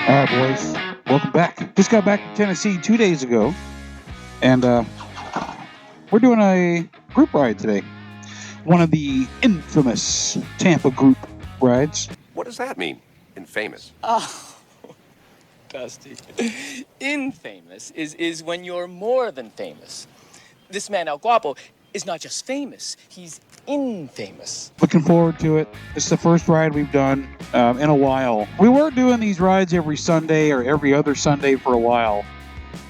All right, boys, welcome back. Just got back to Tennessee 2 days ago, and we're doing a group ride today. One of the infamous Tampa group rides. What does that mean? Infamous. Oh, Dusty. Infamous is when you're more than famous. This man, El Guapo, is not just famous, he's infamous. Looking forward to it. It's the first ride we've done in a while. We were doing these rides every Sunday or every other Sunday for a while.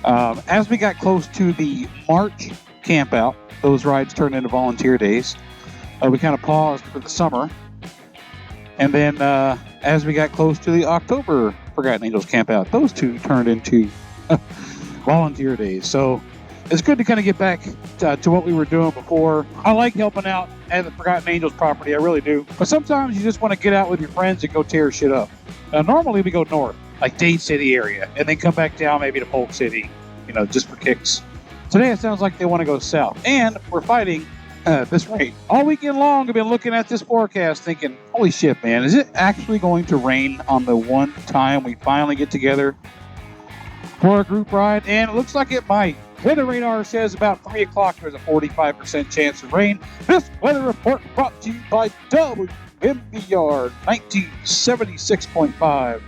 As we got close to the March camp out, those rides turned into volunteer days. We kind of paused for the summer. And then as we got close to the October Forgotten Angels camp out, those two turned into volunteer days. So it's good to kind of get back to what we were doing before. I like helping out at the Forgotten Angels property, I really do. But sometimes you just want to get out with your friends and go tear shit up. Normally we go north, like Dade City area, and then come back down maybe to Polk City, just for kicks. Today it sounds like they want to go south. And we're fighting this rain. All weekend long I've been looking at this forecast thinking, holy shit, man, is it actually going to rain on the one time we finally get together for a group ride? And it looks like it might. Weather radar says about 3 o'clock there's a 45% chance of rain. This weather report brought to you by WMBR 1976.5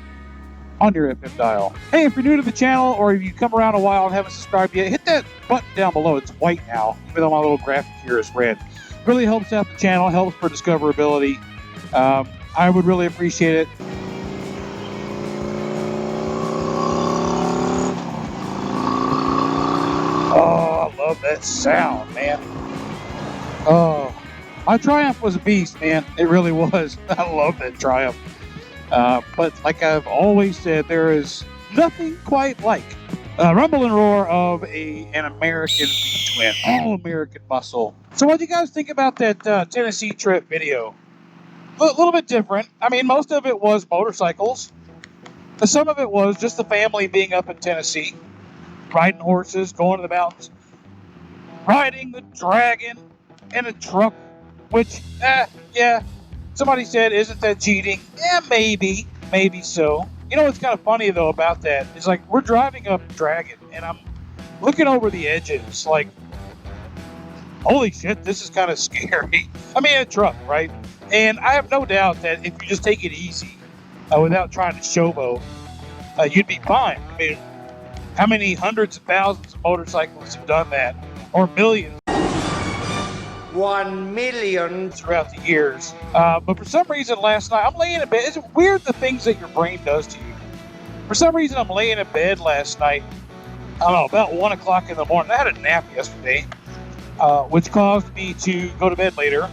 on your FM dial. Hey, if you're new to the channel or if you come around a while and haven't subscribed yet, hit that button down below. It's white now, even though my little graphic here is red. Really helps out the channel, helps for discoverability. I would really appreciate it. Oh, I love that sound, man. Oh, my Triumph was a beast, man. It really was. I love that Triumph. But like I've always said, there is nothing quite like a rumble and roar of an American twin, all-American muscle. So what do you guys think about that Tennessee trip video? A little bit different. I mean, most of it was motorcycles. But some of it was just the family being up in Tennessee, riding horses, going to the mountains, riding the Dragon in a truck, which, yeah. Somebody said, isn't that cheating? Yeah, maybe so. You know what's kind of funny, though, about that is, like, we're driving up Dragon, and I'm looking over the edges, like, holy shit, this is kind of scary. I mean, a truck, right? And I have no doubt that if you just take it easy, without trying to showboat, you'd be fine. I mean, how many hundreds of thousands of motorcyclists have done that? Or millions? 1 million throughout the years. But for some reason last night, I'm laying in bed. It's weird the things that your brain does to you. For some reason, I'm laying in bed last night, I don't know, about 1 o'clock in the morning. I had a nap yesterday, which caused me to go to bed later.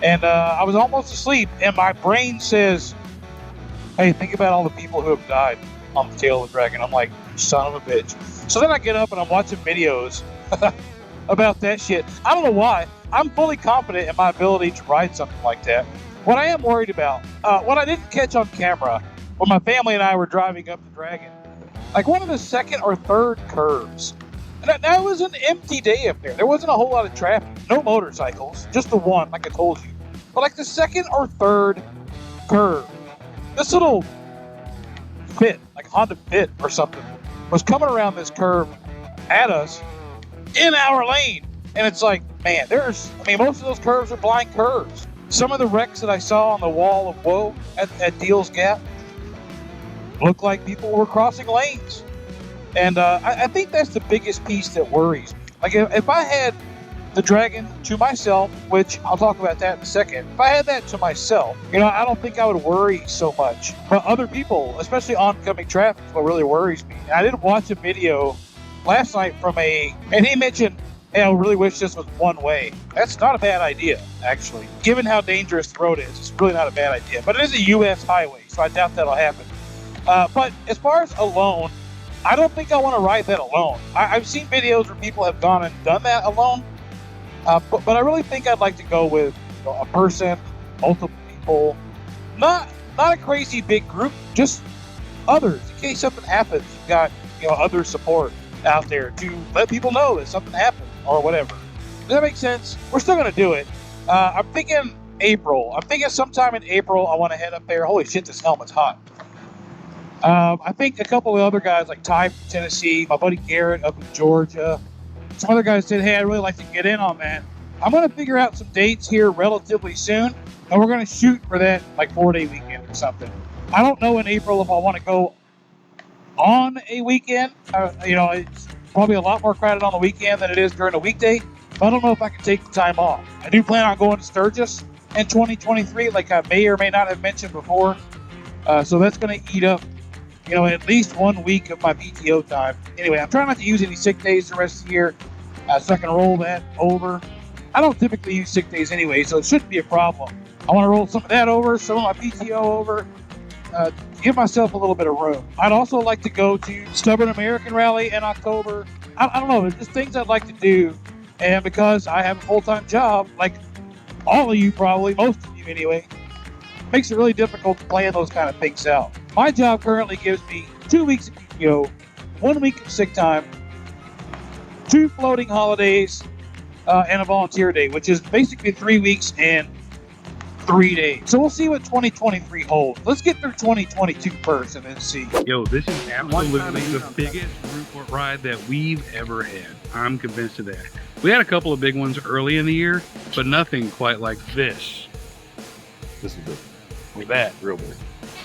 And I was almost asleep, and my brain says, hey, think about all the people who have died on the tail of the Dragon. I'm like, son of a bitch. So then I get up and I'm watching videos about that shit. I don't know why. I'm fully confident in my ability to ride something like that. What I am worried about, what I didn't catch on camera when my family and I were driving up the Dragon, like one of the second or third curves. And that was an empty day up there. There wasn't a whole lot of traffic. No motorcycles. Just the one, like I told you. But like the second or third curve, this little Fit, like Honda Fit or something, was coming around this curve at us in our lane. And it's like, man, most of those curves are blind curves. Some of the wrecks that I saw on the wall of woe at Deal's Gap looked like people were crossing lanes. And I think that's the biggest piece that worries me. Like, if I had the Dragon to myself, which I'll talk about that in a second, if I had that to myself, I don't think I would worry so much. But other people, especially oncoming traffic, is what really worries me. And I did watch a video last night and he mentioned, hey, I really wish this was one way. That's not a bad idea, actually. Given how dangerous the road is, it's really not a bad idea. But it is a U.S. highway, so I doubt that'll happen. But as far as alone, I don't think I want to ride that alone. I've seen videos where people have gone and done that alone. But I really think I'd like to go with a person, multiple people, not a crazy big group, just others. In case something happens, you've got other support out there to let people know that something happened or whatever. Does that make sense? We're still going to do it. I'm thinking April. I'm thinking sometime in April I want to head up there. Holy shit, this helmet's hot. I think a couple of other guys like Ty from Tennessee, my buddy Garrett up in Georgia, some other guys said, hey, I'd really like to get in on that. I'm going to figure out some dates here relatively soon, and we're going to shoot for that like 4-day weekend or something. I don't know in April if I want to go on a weekend. It's probably a lot more crowded on the weekend than it is during a weekday. But I don't know if I can take the time off. I do plan on going to Sturgis in 2023, like I may or may not have mentioned before. So that's going to eat up, at least 1 week of my PTO time. Anyway, I'm trying not to use any sick days the rest of the year, so I can roll that over. I don't typically use sick days anyway, so it shouldn't be a problem. I want to roll some of that over, some of my PTO over, to give myself a little bit of room. I'd also like to go to Stubborn American Rally in October. I don't know, there's just things I'd like to do. And because I have a full-time job, like all of you probably, most of you anyway, makes it really difficult to plan those kind of things out. My job currently gives me 2 weeks of PTO, 1 week of sick time, 2 floating holidays, and a volunteer day, which is basically 3 weeks and 3 days. So we'll see what 2023 holds. Let's get through 2022 first and then see. Yo, this is absolutely the biggest group ride that we've ever had. I'm convinced of that. We had a couple of big ones early in the year, but nothing quite like this. This is big. Look at that. Real big.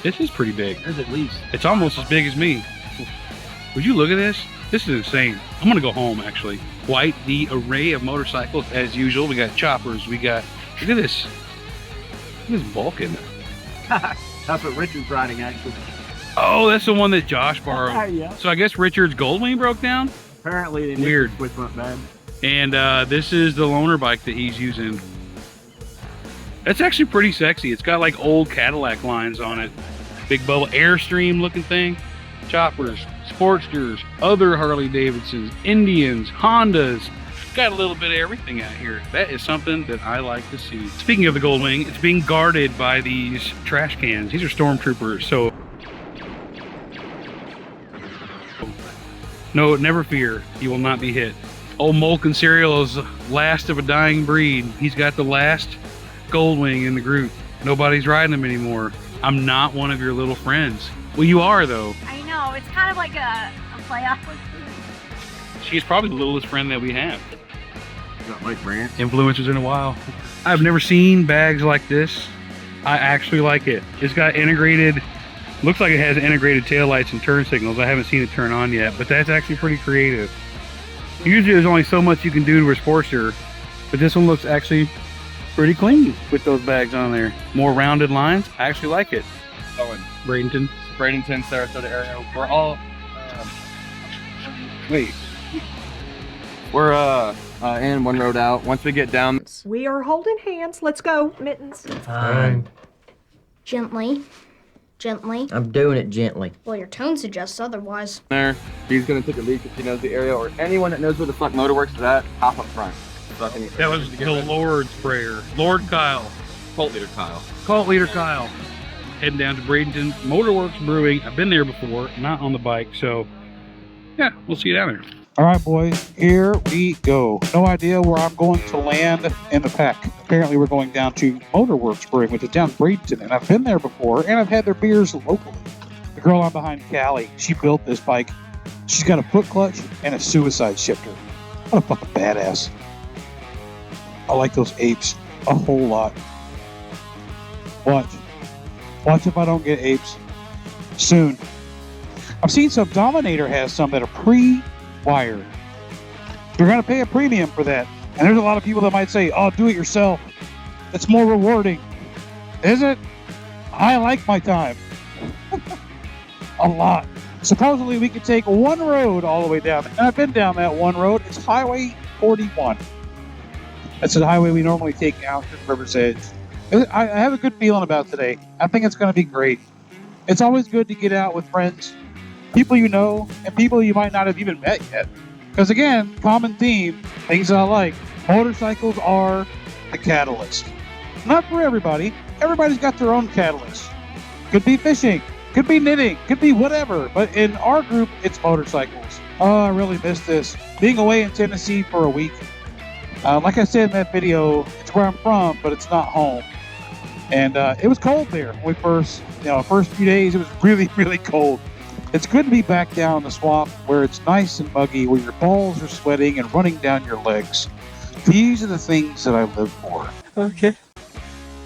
This is pretty big. There's at least. It's almost as big as me. Would you look at this? This is insane. I'm gonna go home actually. Quite the array of motorcycles as usual. We got choppers. We got, look at this. Look at this Vulcan. That's what Richard's riding, actually. Oh, that's the one that Josh borrowed. Yeah. So I guess Richard's Goldwing broke down? Apparently, the Weird. switch went bad. And this is the loaner bike that he's using. That's actually pretty sexy. It's got like old Cadillac lines on it. Big bubble Airstream looking thing. Choppers, Sportsters, other Harley Davidsons, Indians, Hondas. Got a little bit of everything out here. That is something that I like to see. Speaking of the Goldwing, it's being guarded by these trash cans. These are stormtroopers, so no, never fear, you will not be hit. Old Molken Cereal is the last of a dying breed. He's got the last Goldwing in the group. Nobody's riding him anymore. I'm not one of your little friends. Well, you are though. I know, it's kind of like a playoff. She's probably the littlest friend that we have. Got Mike Brandt. Influencers in a while. I've never seen bags like this. I actually like it. It's got integrated, looks like it has integrated taillights and turn signals. I haven't seen it turn on yet, but that's actually pretty creative. Usually there's only so much you can do to a Sportster, but this one looks actually pretty clean with those bags on there. More rounded lines. I actually like it. Owen, Bradenton. Bradenton, Sarasota area. We're all Wait. we're in one road out. Once we get down, We are holding hands. Let's go, Mittens. Fine. Gently. Gently. I'm doing it gently. Well, your tone suggests otherwise. there, he's gonna take a lead if he knows the area, or anyone that knows where the fuck Motorworks is at, hop up front. That was the Lord sprayer. Lord Kyle. Cult leader Kyle. Cult leader Kyle. Heading down to Bradenton Motorworks Brewing. I've been there before, not on the bike, so yeah, we'll see you down there. All right, boys, here we go. No idea where I'm going to land in the pack. Apparently, we're going down to Motorworks Brewing, which is down Bradenton, and I've been there before, and I've had their beers locally. The girl I'm behind, Callie, she built this bike. She's got a foot clutch and a suicide shifter. What a fucking badass. I like those apes a whole lot. Watch. Watch if I don't get apes soon. I've seen some Dominator has some that are pre-wired. You're going to pay a premium for that. And there's a lot of people that might say, oh, do it yourself. It's more rewarding. Is it? I like my time. A lot. Supposedly we could take one road all the way down. And I've been down that one road. It's Highway 41. That's the highway we normally take out to River's Edge. I have a good feeling about today. I think it's going to be great. It's always good to get out with friends, people you know, and people you might not have even met yet. Because again, common theme, things I like, motorcycles are the catalyst. Not for everybody. Everybody's got their own catalyst. Could be fishing, could be knitting, could be whatever. But in our group, it's motorcycles. Oh, I really miss this. Being away in Tennessee for a week. Like I said in that video, it's where I'm from, but it's not home. And it was cold there when we first few days. It was really, really cold. It's good to be back down in the swamp where it's nice and muggy, where your balls are sweating and running down your legs. These are the things that I live for. Okay.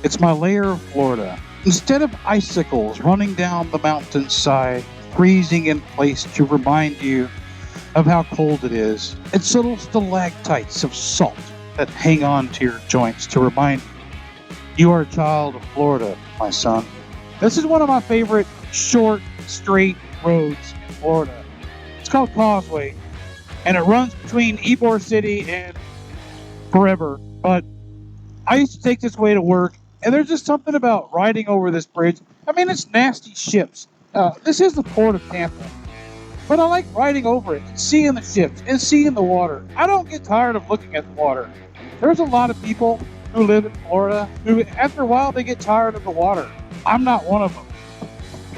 It's my lair of Florida. Instead of icicles running down the mountainside, freezing in place to remind you of how cold it is, it's little stalactites of salt that hang on to your joints to remind you are a child of Florida, my son. This is one of my favorite short, straight roads in Florida. It's called Causeway, and it runs between Ybor City and Forever. But I used to take this way to work, and there's just something about riding over this bridge. I mean, it's nasty ships. This is the port of Tampa. But I like riding over it, and seeing the ships, and seeing the water. I don't get tired of looking at the water. There's a lot of people who live in Florida who, after a while, they get tired of the water. I'm not one of them.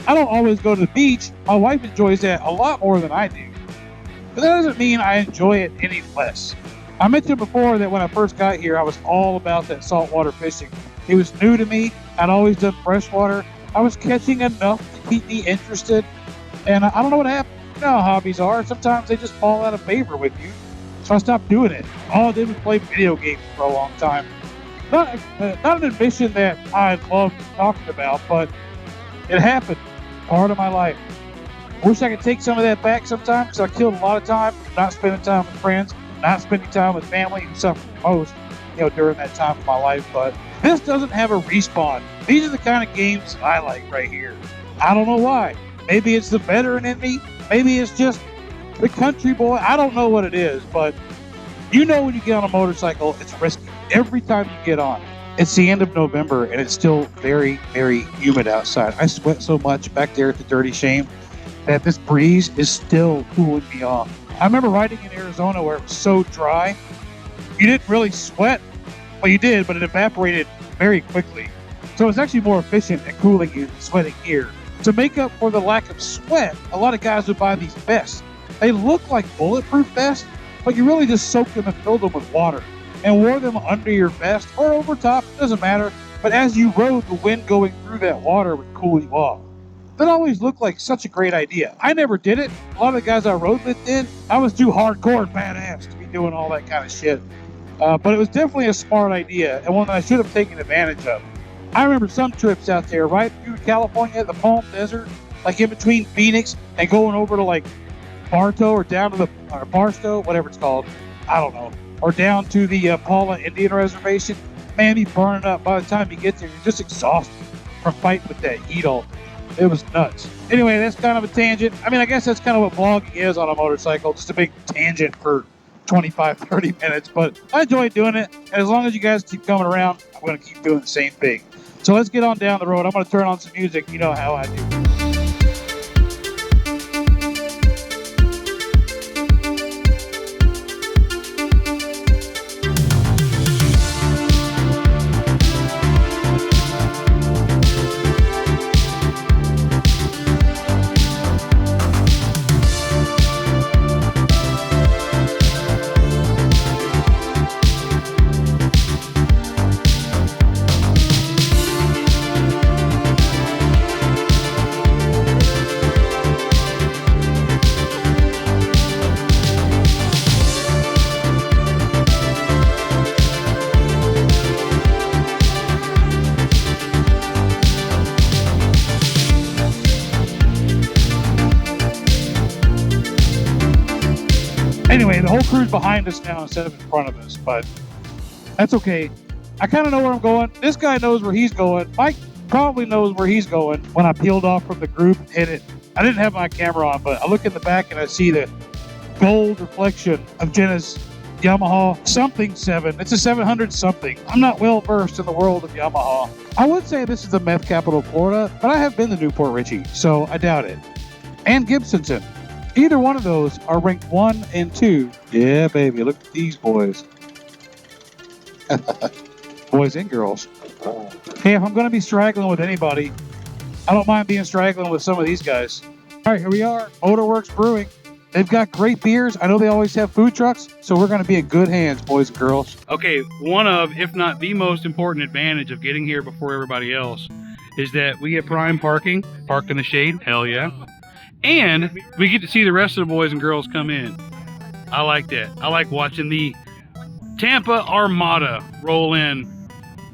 I don't always go to the beach. My wife enjoys that a lot more than I do. But that doesn't mean I enjoy it any less. I mentioned before that when I first got here, I was all about that saltwater fishing. It was new to me. I'd always done freshwater. I was catching enough to keep me interested. And I don't know what happened. You know how hobbies are. Sometimes they just fall out of favor with you. So I stopped doing it. All I did was play video games for a long time. Not an admission that I loved talking about, but it happened. Part of my life. I wish I could take some of that back sometime, because I killed a lot of time not spending time with friends, not spending time with family, who suffered the most, during that time of my life. But this doesn't have a respawn. These are the kind of games I like right here. I don't know why. Maybe it's the veteran in me. Maybe it's just the country boy. I don't know what it is, but when you get on a motorcycle, it's risky every time you get on. It's the end of November, and it's still very, very humid outside. I sweat so much back there at the Dirty Shame that this breeze is still cooling me off. I remember riding in Arizona where it was so dry. You didn't really sweat. Well, you did, but it evaporated very quickly. So it's actually more efficient at cooling you than sweating here. To make up for the lack of sweat, a lot of guys would buy these vests. They look like bulletproof vests, but you really just soaked them and filled them with water and wore them under your vest or over top, it doesn't matter. But as you rode, the wind going through that water would cool you off. That always looked like such a great idea. I never did it. A lot of the guys I rode with did. I was too hardcore and badass to be doing all that kind of shit. But it was definitely a smart idea, and one that I should have taken advantage of. I remember some trips out there, right through California, the Palm Desert, like in between Phoenix and going over to like Bartow or down to or Barstow, whatever it's called. I don't know. Or down to the Paula Indian Reservation. Man, you burning up. By the time you get there, you're just exhausted from fighting with that heat all day. It was nuts. Anyway, that's kind of a tangent. I mean, I guess that's kind of what vlogging is on a motorcycle. Just a big tangent for 25, 30 minutes. But I enjoy doing it. And as long as you guys keep coming around, I'm going to keep doing the same thing. So let's get on down the road. I'm going to turn on some music. You know how I do. Anyway, the whole crew's behind us now instead of in front of us, but that's okay. I kind of know where I'm going. This guy knows where he's going. Mike probably knows where he's going. When I peeled off from the group and hit it, I didn't have my camera on, but I look in the back and I see the gold reflection of Jenna's Yamaha something 7. It's a 700 something. I'm not well versed in the world of Yamaha. I would say this is the meth capital of Florida, but I have been to Newport Richie, so I doubt it. And Gibsonton. Either one of those are ranked 1 and 2. Yeah, baby, look at these boys. Boys and girls. Hey, if I'm going to be straggling with anybody, I don't mind being straggling with some of these guys. All right, here we are. Motorworks Brewing. They've got great beers. I know they always have food trucks, so we're going to be in good hands, boys and girls. Okay, one of, if not the most important advantage of getting here before everybody else is that we get prime parking, parked in the shade, hell yeah. And we get to see the rest of the boys and girls come in. I like that. I like watching the Tampa Armada roll in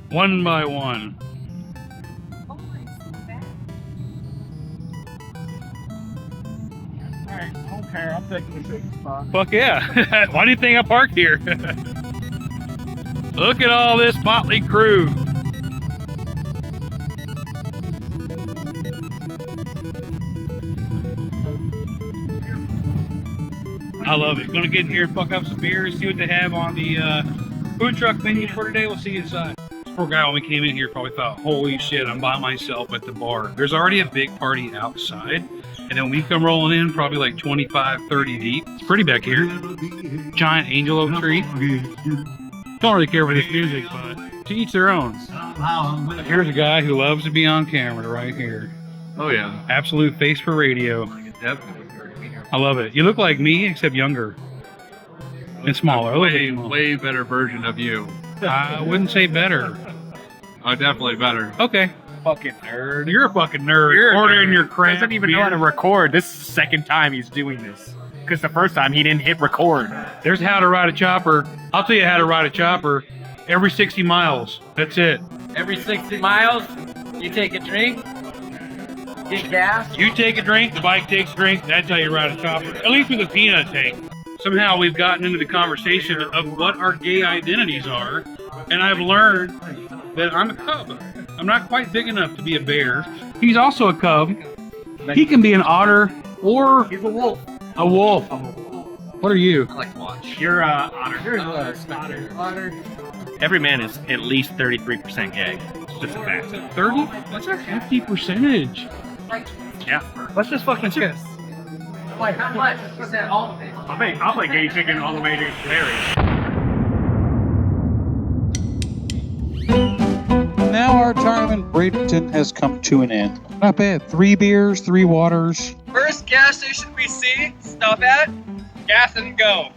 one by one. Alright, okay, I'm taking the big spot. Fuck yeah. Why do you think I parked here? Look at all this motley crew. I love it. Gonna get in here and fuck up some beers, see what they have on the food truck menu for today. We'll see you inside. This poor guy, when we came in here, probably thought, holy shit, I'm by myself at the bar. There's already a big party outside. And then we come rolling in, probably like 25, 30 deep. It's pretty back here. Giant angel oak tree. Don't really care for this music, but to each their own. Here's a guy who loves to be on camera right here. Oh yeah. Absolute face for radio. Definitely. I love it. You look like me, except younger. And smaller. Way better version of you. I wouldn't say better. Oh, definitely better. Okay. Fucking nerd. You're a fucking nerd. You're a ordering nerd. your crap. Doesn't even know how to record. This is the second time he's doing this. Because the first time he didn't hit record. There's how to ride a chopper. I'll tell you how to ride a chopper. Every 60 miles. That's it. Every 60 miles, you take a drink, get gas. You take a drink, the bike takes a drink. That's how you ride a chopper. At least with a peanut tank. Somehow we've gotten into the conversation of what our gay identities are. And I've learned that I'm a cub. I'm not quite big enough to be a bear. He's also a cub. He can be an otter or He's a wolf. a wolf. What are you? I like to watch. You're otter. You're otter. Every man is at least 33% gay. It's just a fact. 30? That's a hefty percentage. Yeah. Let's just fucking cheers. Like, how much? You said all of it. I'll play gay chicken all the way to Larry. Now our time in Bradenton has come to an end. Not bad. 3 beers, 3 waters. First gas station we see, stop at, gas and go.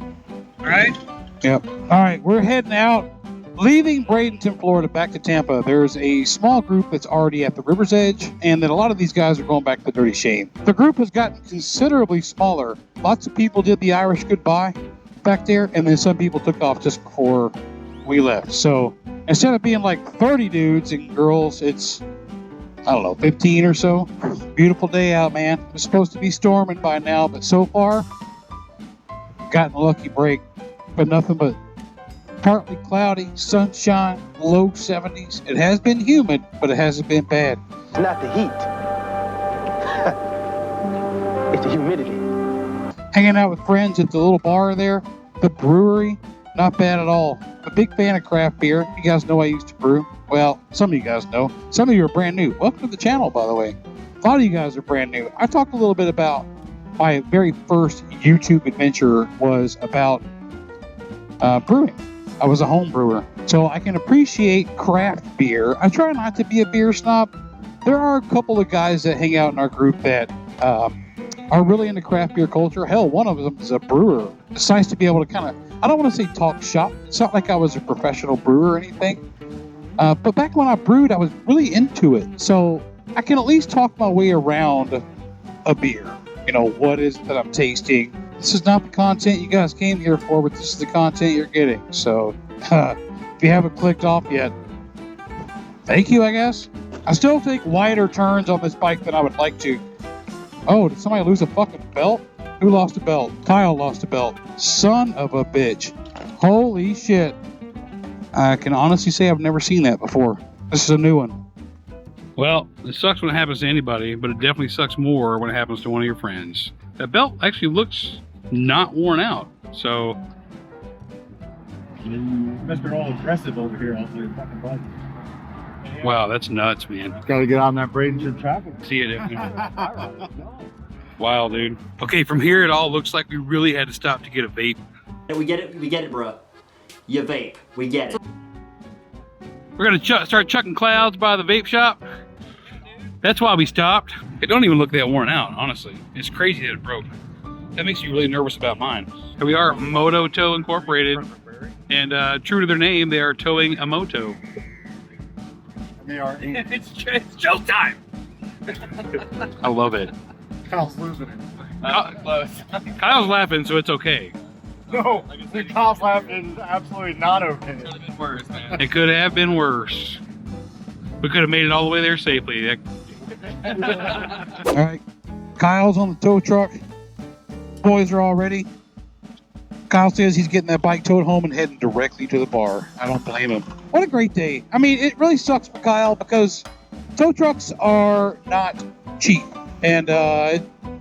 Alright? Yep. All right, we're heading out, leaving Bradenton, Florida, back to Tampa. There's a small group that's already at the river's edge, and then a lot of these guys are going back to the Dirty Shame. The group has gotten considerably smaller. Lots of people did the Irish goodbye back there, and then some people took off just before we left. So instead of being like 30 dudes and girls, it's, I don't know, 15 or so. Beautiful day out, man. It's supposed to be storming by now, but so far, gotten a lucky break. But nothing but partly cloudy, sunshine, low 70s. It has been humid, but it hasn't been bad. It's not the heat. It's the humidity. Hanging out with friends at the little bar there, the brewery, not bad at all. A big fan of craft beer. You guys know I used to brew. Well, some of you guys know. Some of you are brand new. Welcome to the channel, by the way. A lot of you guys are brand new. I talked a little bit about my very first YouTube adventure was about brewing. I was a home brewer, so I can appreciate craft beer. I try not to be a beer snob. There are a couple of guys that hang out in our group that are really into craft beer culture. Hell, one of them is a brewer. It's nice to be able to kind of, I don't want to say talk shop. It's not like I was a professional brewer or anything. But back when I brewed, I was really into it. So I can at least talk my way around a beer. You know, what is it that I'm tasting? This is not the content you guys came here for, but this is the content you're getting. So if you haven't clicked off yet, thank you, I guess. I still take wider turns on this bike than I would like to. Oh, did somebody lose a fucking belt? Who lost a belt? Kyle lost a belt. Son of a bitch. Holy shit. I can honestly say I've never seen that before. This is a new one. Well, it sucks when it happens to anybody, but it definitely sucks more when it happens to one of your friends. That belt actually looks not worn out, so... Mr. All aggressive over here on the fucking button. Wow, that's nuts, man. Gotta get on that Bradenton traffic. See it. Wow, dude. Okay, from here it all looks like we really had to stop to get a vape. We get it, bro. You vape. We get it. We're gonna start chucking clouds by the vape shop. That's why we stopped. It don't even look that worn out, honestly. It's crazy that it broke. That makes me really nervous about mine. Here we are, Moto Tow Incorporated. And true to their name, they are towing a moto. They are. It's showtime. I love it. Kyle's losing it. Close. Kyle's laughing, so it's okay. No, the Kyle's laughing is absolutely not okay. Could have been worse, man. It could have been worse. We could have made it all the way there safely. All right, Kyle's on the tow truck. Boys are all ready. Kyle says he's getting that bike towed home and heading directly to the bar. I don't blame him. What a great day. I mean, it really sucks for Kyle because tow trucks are not cheap. And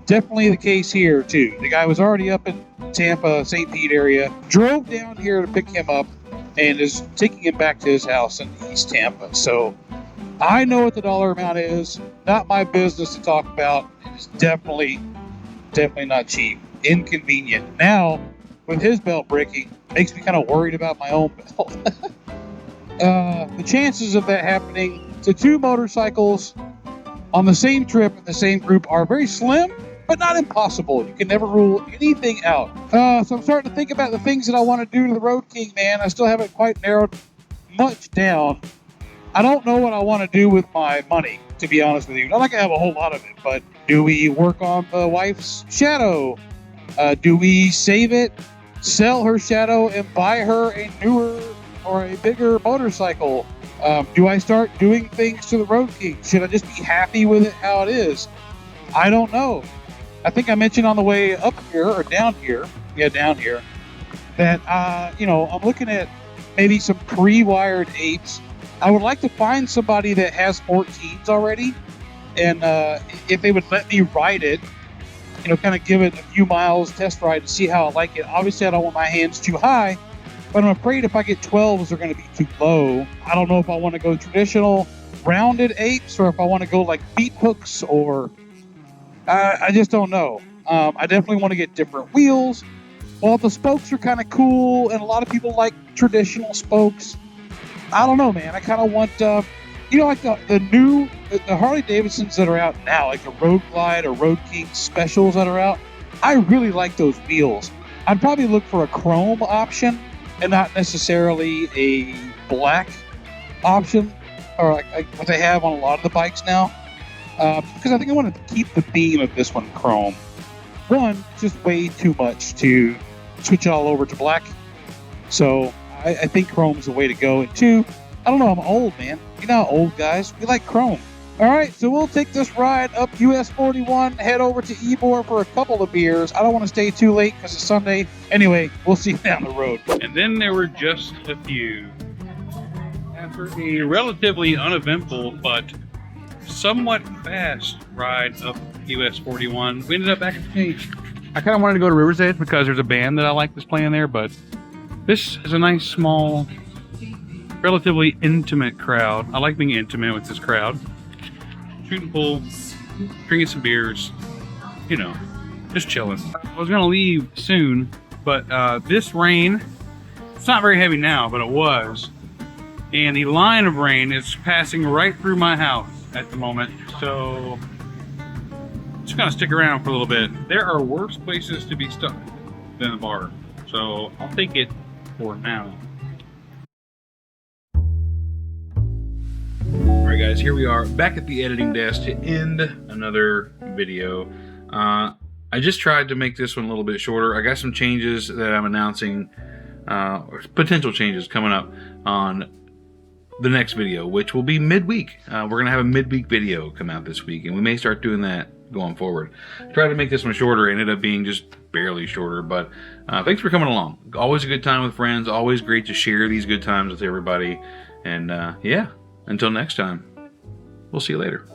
definitely the case here, too. The guy was already up in Tampa, St. Pete area, drove down here to pick him up, and is taking him back to his house in East Tampa. So I know what the dollar amount is. Not my business to talk about. It's definitely not cheap. Inconvenient. Now, with his belt breaking, makes me kind of worried about my own belt. The chances of that happening to two motorcycles on the same trip in the same group are very slim, but not impossible. You can never rule anything out. So I'm starting to think about the things that I want to do to the Road King, man. I still haven't quite narrowed much down. I don't know what I want to do with my money, to be honest with you. Not like I have a whole lot of it, but do we work on the wife's shadow? Do we save it, sell her shadow, and buy her a newer or a bigger motorcycle? Do I start doing things to the Road King? Should I just be happy with it how it is? I don't know. I think I mentioned on the way up here, or down here, that, I'm looking at maybe some pre-wired 8s. I would like to find somebody that has 14s already, and if they would let me ride it, kind of give it a few miles, test ride, and see how I like it. Obviously, I don't want my hands too high, but I'm afraid if I get 12s, they're going to be too low. I don't know if I want to go traditional rounded 8s or if I want to go like beat hooks, or I just don't know. I definitely want to get different wheels. Well, the spokes are kind of cool, and a lot of people like traditional spokes. I don't know, man. I kind of want, like the Harley Davidsons that are out now, like the Road Glide or Road King specials that are out. I really like those wheels. I'd probably look for a chrome option and not necessarily a black option, or like what they have on a lot of the bikes now. Because I think I want to keep the beam of this one chrome. One, it's just way too much to switch it all over to black. So I think chrome's the way to go. And two, I don't know, I'm old, man. You know how old guys, we like chrome. All right, so we'll take this ride up US 41, head over to Ybor for a couple of beers. I don't want to stay too late because it's Sunday. Anyway, we'll see you down the road. And then there were just a few. After a relatively uneventful but somewhat fast ride up US 41, we ended up back at the cage. I kind of wanted to go to River's Edge because there's a band that I like that's playing there, but this is a nice, small, relatively intimate crowd. I like being intimate with this crowd. Shooting pool, drinking some beers, just chilling. I was gonna leave soon, but this rain, it's not very heavy now, but it was. And the line of rain is passing right through my house at the moment. So, just gonna stick around for a little bit. There are worse places to be stuck than the bar. So, I'll take it for now. Alright guys, here we are back at the editing desk to end another video. I just tried to make this one a little bit shorter. I got some changes that I'm announcing, or potential changes coming up on the next video, which will be midweek. We're going to have a midweek video come out this week, and we may start doing that going forward. Try to make this one shorter, ended up being just barely shorter, but thanks for coming along. Always a good time with friends, always great to share these good times with everybody, and yeah. Until next time, we'll see you later.